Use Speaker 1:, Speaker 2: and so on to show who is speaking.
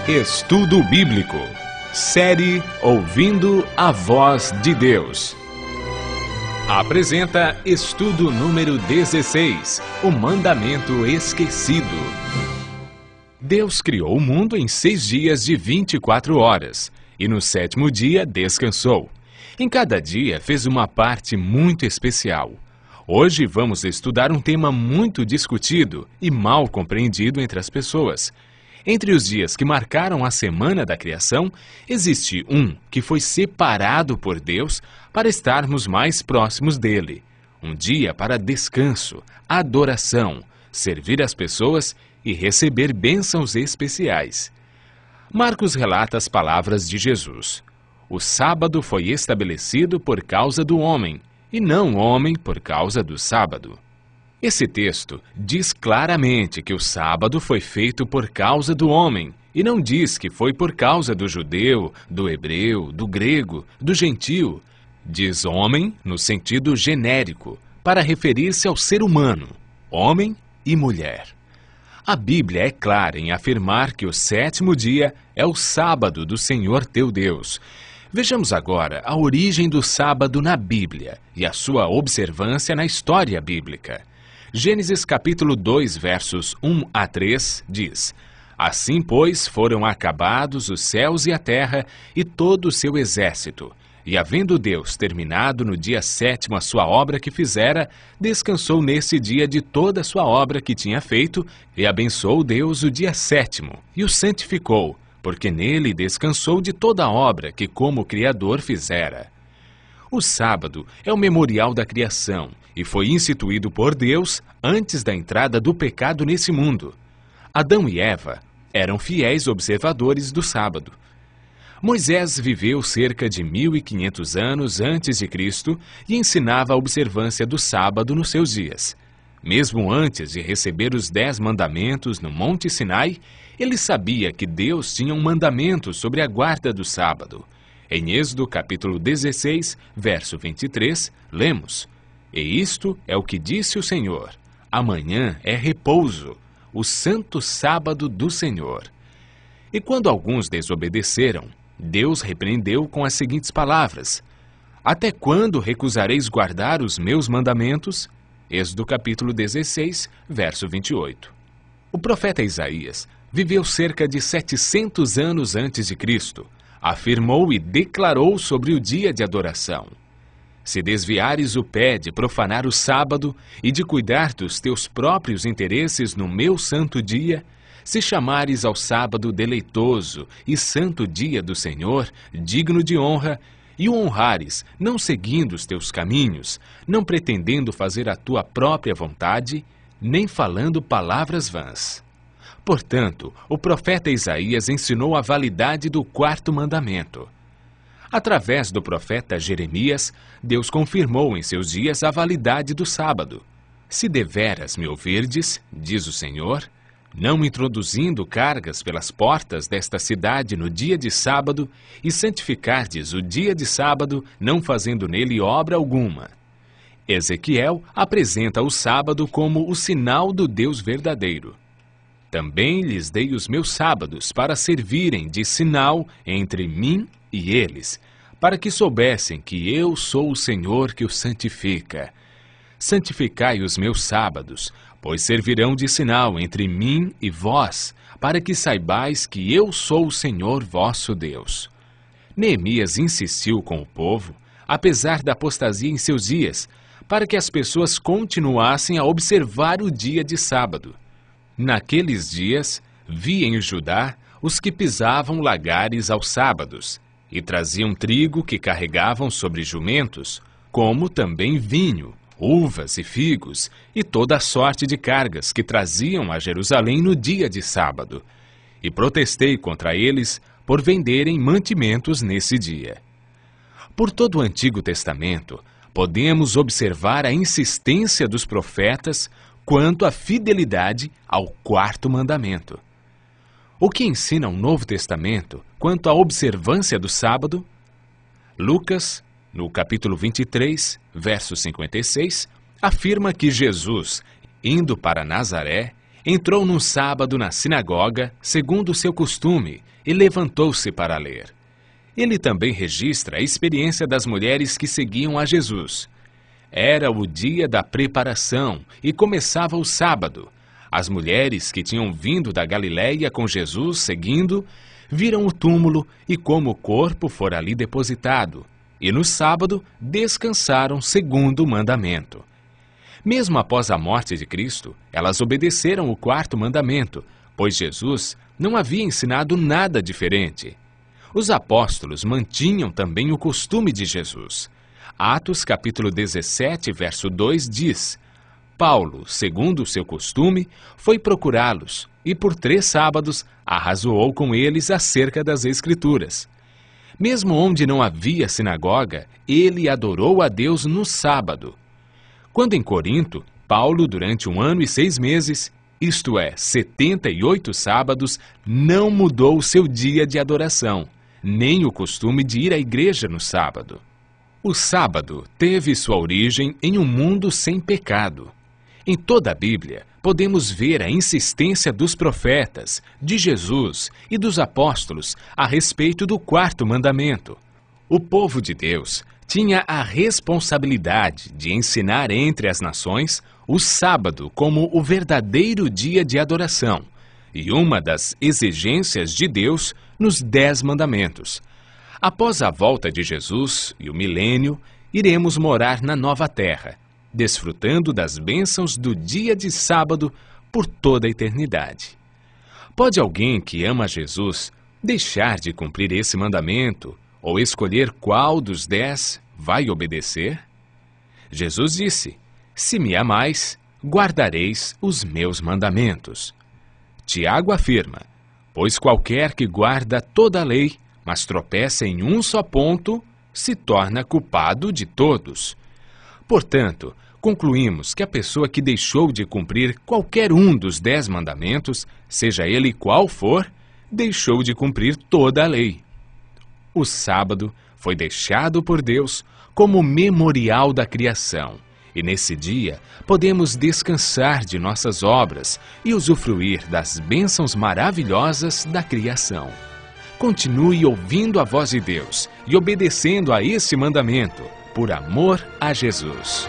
Speaker 1: Estudo Bíblico. Série Ouvindo a Voz de Deus. Apresenta estudo número 16, o Mandamento Esquecido. Deus criou o mundo em 6 dias de 24 horas, e no 7º dia descansou. Em cada dia fez uma parte muito especial. Hoje vamos estudar um tema muito discutido e mal compreendido entre as pessoas. Entre os dias que marcaram a semana da criação, existe um que foi separado por Deus para estarmos mais próximos dele. Um dia para descanso, adoração, servir as pessoas e receber bênçãos especiais. Marcos relata as palavras de Jesus. O sábado foi estabelecido por causa do homem, e não o homem por causa do sábado. Esse texto diz claramente que o sábado foi feito por causa do homem, e não diz que foi por causa do judeu, do hebreu, do grego, do gentio. Diz homem no sentido genérico, para referir-se ao ser humano, homem e mulher. A Bíblia é clara em afirmar que o 7º dia é o sábado do Senhor teu Deus. Vejamos agora a origem do sábado na Bíblia e a sua observância na história bíblica. Gênesis capítulo 2, versos 1 a 3, diz: Assim, pois, foram acabados os céus e a terra e todo o seu exército. E havendo Deus terminado no dia 7º a sua obra que fizera, descansou nesse dia de toda a sua obra que tinha feito, e abençoou Deus o dia 7º, e o santificou, porque nele descansou de toda a obra que como Criador fizera. O sábado é o memorial da criação e foi instituído por Deus antes da entrada do pecado nesse mundo. Adão e Eva eram fiéis observadores do sábado. Moisés viveu cerca de 1500 anos antes de Cristo e ensinava a observância do sábado nos seus dias. Mesmo antes de receber os 10 mandamentos no Monte Sinai, ele sabia que Deus tinha um mandamento sobre a guarda do sábado. Em Êxodo capítulo 16, verso 23, lemos: E isto é o que disse o Senhor: Amanhã é repouso, o santo sábado do Senhor. E quando alguns desobedeceram, Deus repreendeu com as seguintes palavras: Até quando recusareis guardar os meus mandamentos? Êxodo capítulo 16, verso 28. O profeta Isaías viveu cerca de 700 anos antes de Cristo. Afirmou e declarou sobre o dia de adoração: Se desviares o pé de profanar o sábado e de cuidar dos teus próprios interesses no meu santo dia, se chamares ao sábado deleitoso e santo dia do Senhor, digno de honra, e o honrares, não seguindo os teus caminhos, não pretendendo fazer a tua própria vontade, nem falando palavras vãs. Portanto, o profeta Isaías ensinou a validade do 4º mandamento. Através do profeta Jeremias, Deus confirmou em seus dias a validade do sábado. Se deveras me ouvirdes, diz o Senhor, não introduzindo cargas pelas portas desta cidade no dia de sábado, e santificardes o dia de sábado, não fazendo nele obra alguma. Ezequiel apresenta o sábado como o sinal do Deus verdadeiro. Também lhes dei os meus sábados para servirem de sinal entre mim e eles, para que soubessem que eu sou o Senhor que os santifica. Santificai os meus sábados, pois servirão de sinal entre mim e vós, para que saibais que eu sou o Senhor vosso Deus. Neemias insistiu com o povo, apesar da apostasia em seus dias, para que as pessoas continuassem a observar o dia de sábado. Naqueles dias, vi em Judá os que pisavam lagares aos sábados, e traziam trigo que carregavam sobre jumentos, como também vinho, uvas e figos, e toda a sorte de cargas que traziam a Jerusalém no dia de sábado. E protestei contra eles por venderem mantimentos nesse dia. Por todo o Antigo Testamento, podemos observar a insistência dos profetas quanto à fidelidade ao 4º mandamento. O que ensina o Novo Testamento quanto à observância do sábado? Lucas, no capítulo 23, verso 56, afirma que Jesus, indo para Nazaré, entrou num sábado na sinagoga, segundo o seu costume, e levantou-se para ler. Ele também registra a experiência das mulheres que seguiam a Jesus. Era o dia da preparação e começava o sábado. As mulheres que tinham vindo da Galiléia com Jesus seguindo, viram o túmulo e como o corpo fora ali depositado. E no sábado descansaram segundo o mandamento. Mesmo após a morte de Cristo, elas obedeceram o quarto mandamento, pois Jesus não havia ensinado nada diferente. Os apóstolos mantinham também o costume de Jesus. Atos capítulo 17, verso 2 diz: Paulo, segundo o seu costume, foi procurá-los e por 3 sábados arrazoou com eles acerca das Escrituras. Mesmo onde não havia sinagoga, ele adorou a Deus no sábado. Quando em Corinto, Paulo, durante 1 ano e 6 meses, isto é, 78 sábados, não mudou o seu dia de adoração, nem o costume de ir à igreja no sábado. O sábado teve sua origem em um mundo sem pecado. Em toda a Bíblia, podemos ver a insistência dos profetas, de Jesus e dos apóstolos a respeito do quarto mandamento. O povo de Deus tinha a responsabilidade de ensinar entre as nações o sábado como o verdadeiro dia de adoração e uma das exigências de Deus nos 10 mandamentos. Após a volta de Jesus e o milênio, iremos morar na nova terra, desfrutando das bênçãos do dia de sábado por toda a eternidade. Pode alguém que ama Jesus deixar de cumprir esse mandamento ou escolher qual dos 10 vai obedecer? Jesus disse: Se me amais, guardareis os meus mandamentos. Tiago afirma: Pois qualquer que guarda toda a lei, mas tropeça em um só ponto, se torna culpado de todos. Portanto, concluímos que a pessoa que deixou de cumprir qualquer um dos 10 mandamentos, seja ele qual for, deixou de cumprir toda a lei. O sábado foi deixado por Deus como memorial da criação, e nesse dia podemos descansar de nossas obras e usufruir das bênçãos maravilhosas da criação. Continue ouvindo a voz de Deus e obedecendo a esse mandamento, por amor a Jesus.